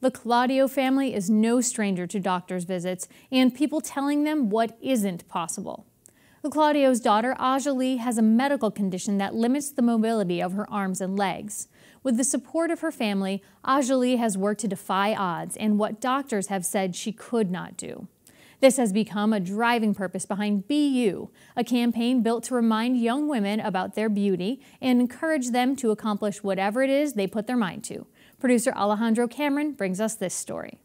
The Claudio family is no stranger to doctor's visits and people telling them what isn't possible. The Claudio's daughter, Ajalee, has a medical condition that limits the mobility of her arms and legs. With the support of her family, Ajalee has worked to defy odds and what doctors have said she could not do. This has become a driving purpose behind Be You, a campaign built to remind young women about their beauty and encourage them to accomplish whatever it is they put their mind to. Producer Alejandro Cameron brings us this story.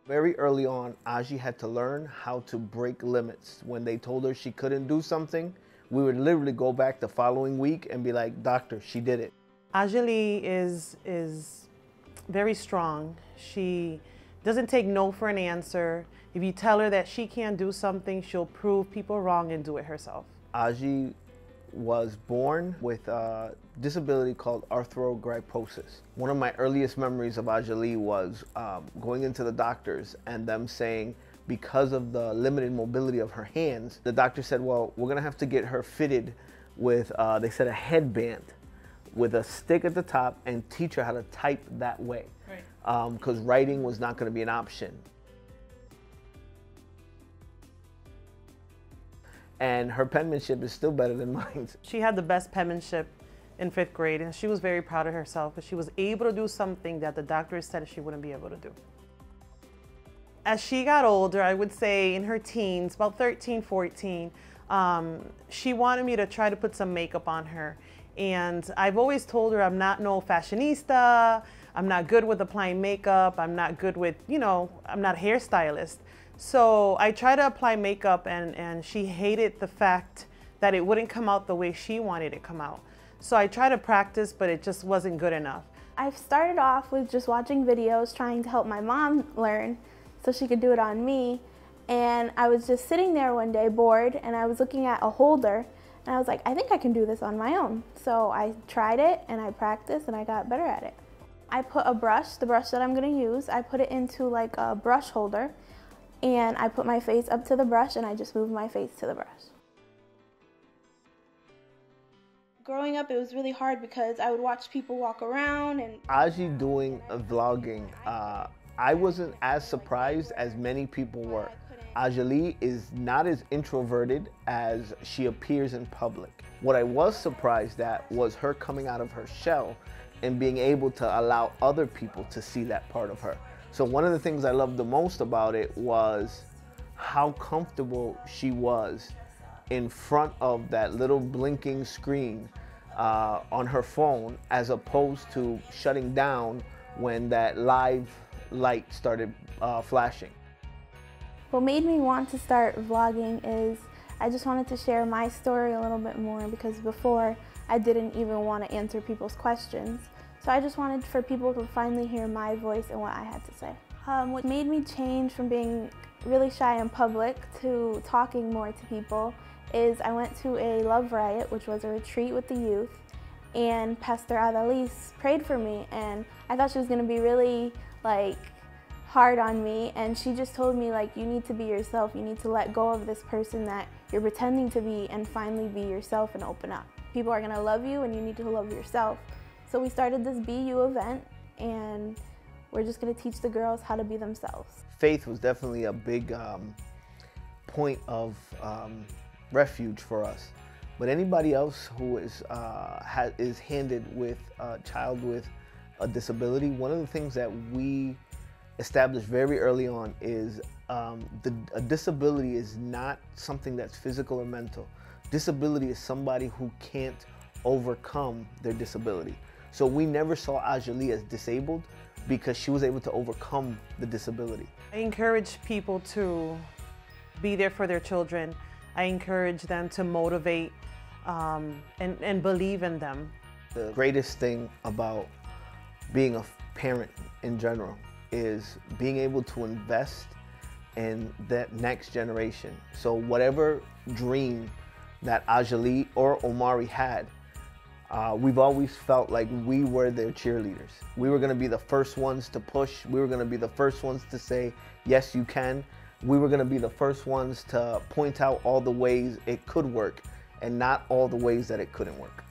Very early on, Aji had to learn how to break limits. When they told her she couldn't do something, we would literally go back the following week and be like, "Doctor, she did it." Ajalee is very strong. She doesn't take no for an answer. If you tell her that she can't do something, she'll prove people wrong and do it herself. Aji was born with a disability called Arthrogryposis. One of my earliest memories of Ajalee was going into the doctors and them saying, because of the limited mobility of her hands, the doctor said, well, we're gonna have to get her fitted with, they said, a headband with a stick at the top and teach her how to type that way. Because writing was not going to be an option. And her penmanship is still better than mine. She had the best penmanship in 5th grade, and she was very proud of herself because she was able to do something that the doctor said she wouldn't be able to do. As she got older, I would say in her teens, about 13, 14, she wanted me to try to put some makeup on her. And I've always told her I'm not no fashionista, I'm not good with applying makeup, I'm not good with, you know, I'm not a hairstylist. So I tried to apply makeup and she hated the fact that it wouldn't come out the way she wanted it to come out. So I tried to practice, but it just wasn't good enough. I've started off with just watching videos, trying to help my mom learn so she could do it on me. And I was just sitting there one day bored and I was looking at a holder and I was like, I think I can do this on my own. So I tried it and I practiced and I got better at it. I put a brush, the brush that I'm gonna use, I put it into like a brush holder and I put my face up to the brush and I just moved my face to the brush. Growing up, it was really hard because I would watch people walk around and... Aji doing vlogging, I wasn't as surprised as many people were. Ajalee is not as introverted as she appears in public. What I was surprised at was her coming out of her shell and being able to allow other people to see that part of her. So one of the things I loved the most about it was how comfortable she was in front of that little blinking screen on her phone, as opposed to shutting down when that live light started flashing. What made me want to start vlogging is I just wanted to share my story a little bit more, because before I didn't even want to answer people's questions. So I just wanted for people to finally hear my voice and what I had to say. What made me change from being really shy in public to talking more to people is I went to a Love Riot, which was a retreat with the youth, and Pastor Ajalee prayed for me, and I thought she was going to be really hard on me, and she just told me, you need to be yourself, you need to let go of this person that you're pretending to be and finally be yourself and open up. People are going to love you and you need to love yourself. So we started this Be You event and we're just going to teach the girls how to be themselves. Faith was definitely a big point of refuge for us. But anybody else who is handed with a child with a disability, one of the things that we established very early on is a disability is not something that's physical or mental. Disability is somebody who can't overcome their disability. So we never saw Ajalee as disabled because she was able to overcome the disability. I encourage people to be there for their children. I encourage them to motivate and believe in them. The greatest thing about being a parent in general is being able to invest in that next generation. So whatever dream that Ajalee or Omari had, we've always felt like we were their cheerleaders. We were gonna be the first ones to push. We were gonna be the first ones to say, yes, you can. We were gonna be the first ones to point out all the ways it could work and not all the ways that it couldn't work.